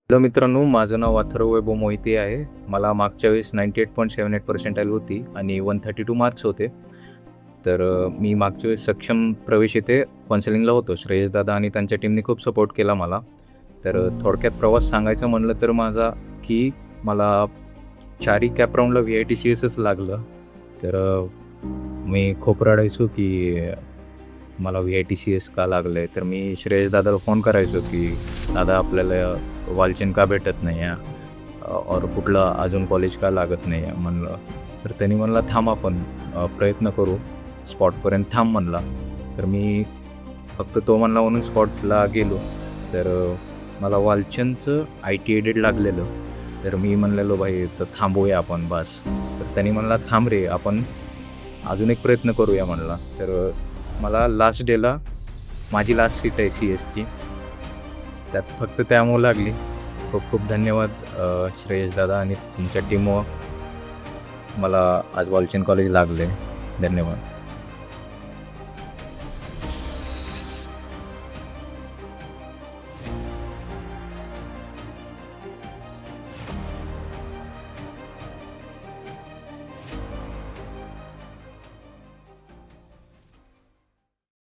Hello मित्रांनो, माझं नाव अथर्व वैभव मोहिते आहे. मला मागच्या वेळेस 98.78% होती आणि 132 मार्क्स होते. तर मी मागच्या वेळेस सक्षम प्रवेश येथे काउन्सिलिंगला होतो. श्रेयस दादा आणि त्यांच्या टीमने खूप सपोर्ट केला मला. तर थोडक्यात प्रवास सांगायचं म्हणलं तर माझा की मला 4ही कॅप राऊंडला VITCSच लागलं. तर मी खूप रडायचो की मला VITCS का लागलं आहे. तर मी श्रेयस दादाला फोन करायचो की दादा आपल्याला वालचंद का भेटत नाही आहे और कुठलं अजून कॉलेज का लागत नाही आहे म्हणलं. तर त्यांनी म्हणला थांब आपण प्रयत्न करू, स्पॉटपर्यंत थांब म्हणला. तर मी फक्त तो म्हणला म्हणून स्पॉटला गेलो. तर मला वालचंदचं IT एडेड लागलेलं. तर मी म्हणलेलो भाई तर थांबूया आपण बस. तर त्यांनी म्हणला थांब रे, आपण अजून एक प्रयत्न करूया म्हणला. तर मला लास्ट डेला माझी लास्ट सीट आहे CSची, त्यात फक्त त्यामुळे लागली. खूप खूप धन्यवाद श्रेयस दादा आणि तुमच्या टीमवर मला आज वालचंद कॉलेज लागले. धन्यवाद.